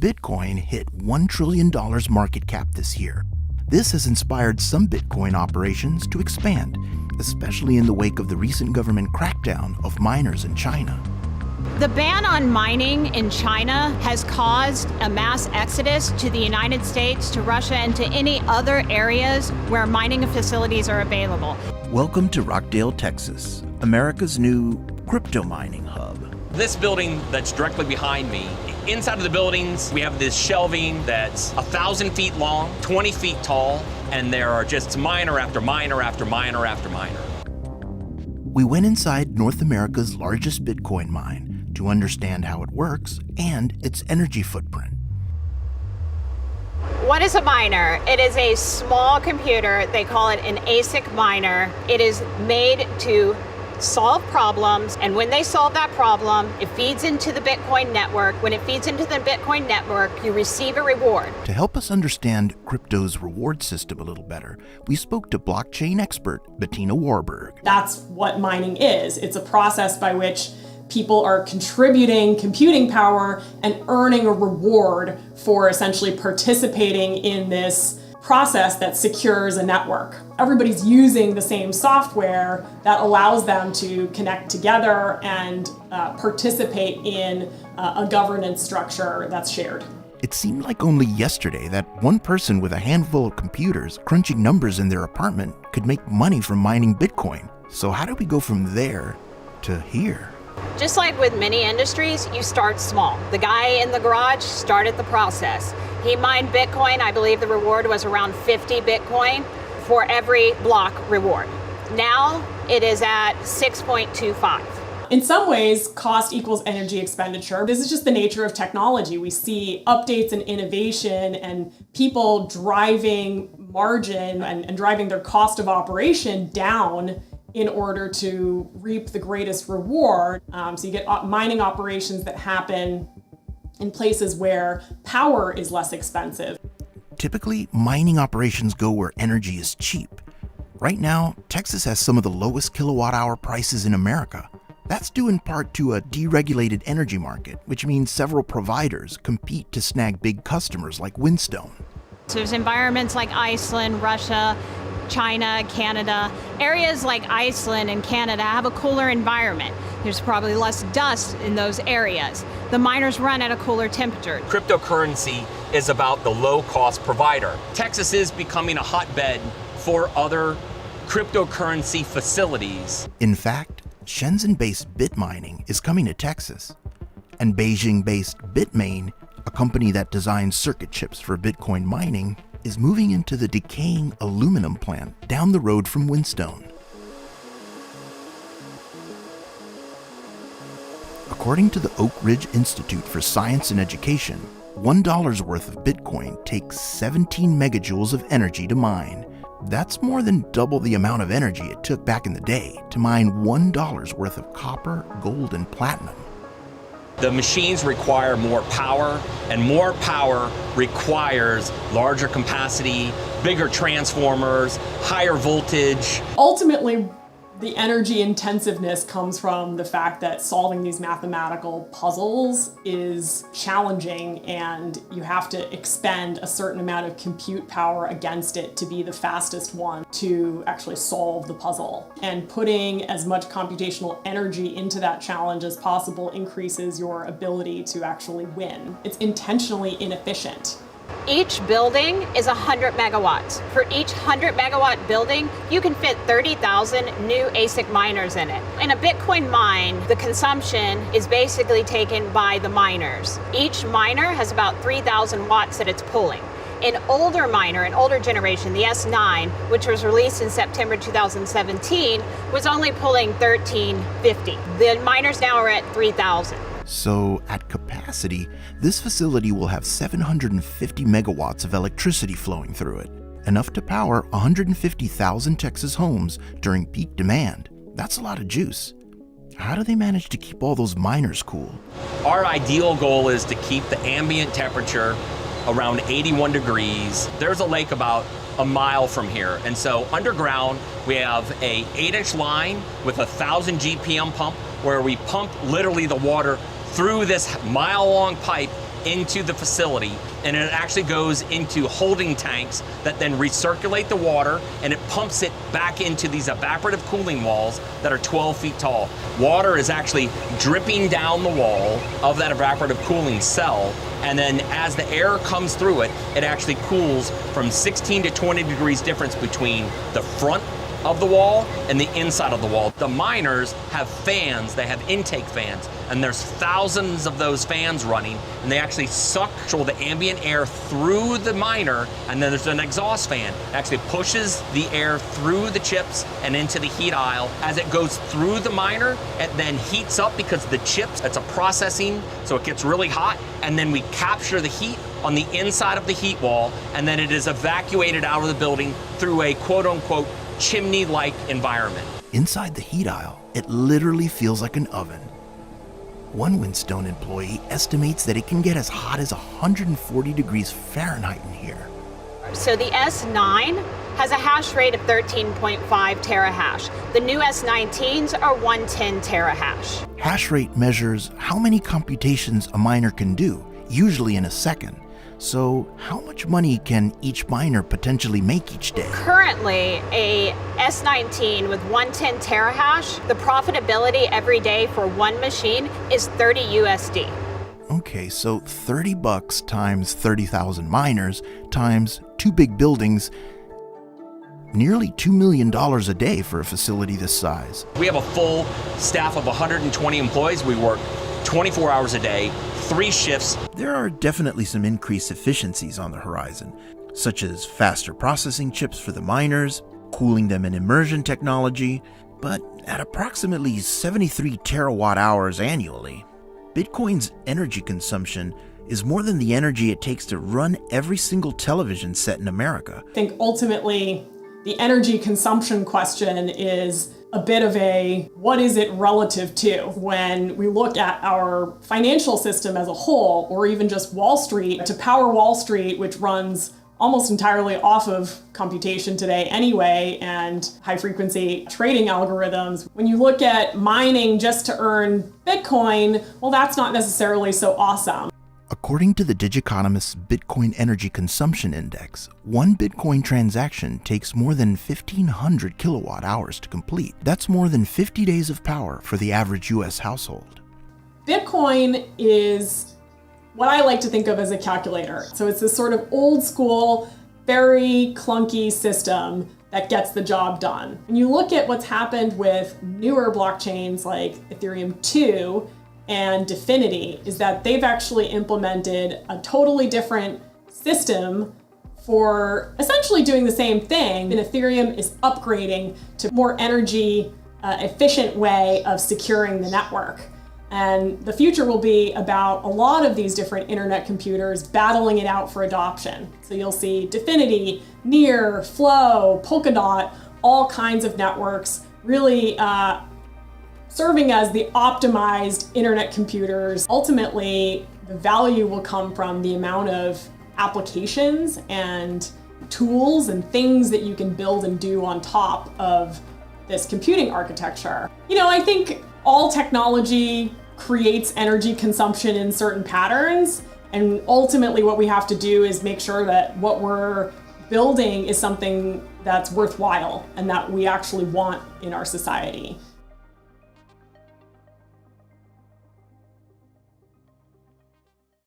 Bitcoin hit $1 trillion market cap this year. This has inspired some Bitcoin operations to expand, especially in the wake of the recent government crackdown of miners in China. The ban on mining in China has caused a mass exodus to the United States, to Russia, and to any other areas where mining facilities are available. Welcome to Rockdale, Texas, America's new crypto mining hub. This building that's directly behind me, inside of the buildings, we have this shelving that's 1,000 feet long, 20 feet tall, and there are just miner after miner after miner after miner. We went inside North America's largest Bitcoin mine to understand how it works and its energy footprint. What is a miner? It is a small computer. They call it an ASIC miner. It is made to solve problems, and when they solve that problem, it feeds into the Bitcoin network. When it feeds into the Bitcoin network, you receive a reward. To help us understand crypto's reward system a little better, we spoke to blockchain expert Bettina Warburg. That's what mining is. It's a process by which people are contributing computing power and earning a reward for essentially participating in this process that secures a network. Everybody's using the same software that allows them to connect together and participate in a governance structure that's shared. It seemed like only yesterday that one person with a handful of computers crunching numbers in their apartment could make money from mining Bitcoin. So how do we go from there to here? Just like with many industries, you start small. The guy in the garage started the process. He mined Bitcoin. I believe the reward was around 50 Bitcoin for every block reward. Now it is at 6.25. In some ways, cost equals energy expenditure. This is just the nature of technology. We see updates and innovation and people driving margin and driving their cost of operation down in order to reap the greatest reward. So you get mining operations that happen in places where power is less expensive. Typically, mining operations go where energy is cheap. Right now, Texas has some of the lowest kilowatt-hour prices in America. That's due in part to a deregulated energy market, which means several providers compete to snag big customers like Whinstone. So there's environments like Iceland, Russia, China, Canada. Areas like Iceland and Canada have a cooler environment. There's probably less dust in those areas. The miners run at a cooler temperature. Cryptocurrency is about the low-cost provider. Texas is becoming a hotbed for other cryptocurrency facilities. In fact, Shenzhen-based Bitmining is coming to Texas, and Beijing-based Bitmain, a company that designs circuit chips for Bitcoin mining, is moving into the decaying aluminum plant down the road from Whinstone. According to the Oak Ridge Institute for Science and Education, $1 worth of Bitcoin takes 17 megajoules of energy to mine. That's more than double the amount of energy it took back in the day to mine $1 worth of copper, gold, and platinum. The machines require more power, and more power requires larger capacity, bigger transformers, higher voltage. Ultimately, the energy intensiveness comes from the fact that solving these mathematical puzzles is challenging, and you have to expend a certain amount of compute power against it to be the fastest one to actually solve the puzzle. And putting as much computational energy into that challenge as possible increases your ability to actually win. It's intentionally inefficient. Each building is 100 megawatts. For each 100 megawatt building, you can fit 30,000 new ASIC miners in it. In a Bitcoin mine, the consumption is basically taken by the miners. Each miner has about 3,000 watts that it's pulling. An older miner, an older generation, the S9, which was released in September 2017, was only pulling 1,350. The miners now are at 3,000. So, at capacity, this facility will have 750 megawatts of electricity flowing through it, enough to power 150,000 Texas homes during peak demand. That's a lot of juice. How do they manage to keep all those miners cool? Our ideal goal is to keep the ambient temperature around 81 degrees. There's a lake about a mile from here, and so underground we have a 8-inch line with a 1,000 GPM pump where we pump literally the water through this mile-long pipe into the facility, and it actually goes into holding tanks that then recirculate the water, and it pumps it back into these evaporative cooling walls that are 12 feet tall. Water is actually dripping down the wall of that evaporative cooling cell, and then as the air comes through it, it actually cools from 16 to 20 degrees difference between the front of the wall and the inside of the wall. The miners have fans, they have intake fans, and there's thousands of those fans running, and they actually suck the ambient air through the miner, and then there's an exhaust fan. It actually pushes the air through the chips and into the heat aisle. As it goes through the miner, it then heats up because the chips, it's a processing, so it gets really hot, and then we capture the heat on the inside of the heat wall, and then it is evacuated out of the building through a quote-unquote chimney-like environment. Inside the heat aisle, it literally feels like an oven. One Whinstone employee estimates that it can get as hot as 140 degrees Fahrenheit in here. So the S9 has a hash rate of 13.5 terahash. The new S19s are 110 terahash. Hash rate measures how many computations a miner can do, usually in a second. So how much money can each miner potentially make each day? Currently, a S19 with 110 terahash, the profitability every day for one machine is 30 USD. Okay, so $30 times 30,000 miners times 2 big buildings, nearly $2 million a day for a facility this size. We have a full staff of 120 employees. We work 24 hours a day, 3 shifts. There are definitely some increased efficiencies on the horizon, such as faster processing chips for the miners, cooling them in immersion technology, but at approximately 73 terawatt hours annually, Bitcoin's energy consumption is more than the energy it takes to run every single television set in America. I think ultimately the energy consumption question is a bit of a what is it relative to? When we look at our financial system as a whole, or even just Wall Street, to power Wall Street, which runs almost entirely off of computation today anyway, and high frequency trading algorithms. When you look at mining just to earn Bitcoin, well, that's not necessarily so awesome. According to the Digiconomist's Bitcoin Energy Consumption Index, one Bitcoin transaction takes more than 1,500 kilowatt hours to complete. That's more than 50 days of power for the average U.S. household. Bitcoin is what I like to think of as a calculator. So it's this sort of old school, very clunky system that gets the job done. When you look at what's happened with newer blockchains like Ethereum 2 and Definity, is that they've actually implemented a totally different system for essentially doing the same thing. And Ethereum is upgrading to a more energy efficient way of securing the network. And the future will be about a lot of these different internet computers battling it out for adoption. So you'll see Definity, Near, Flow, Polkadot, all kinds of networks really serving as the optimized internet computers. Ultimately, the value will come from the amount of applications and tools and things that you can build and do on top of this computing architecture. You know, I think all technology creates energy consumption in certain patterns, and ultimately what we have to do is make sure that what we're building is something that's worthwhile and that we actually want in our society.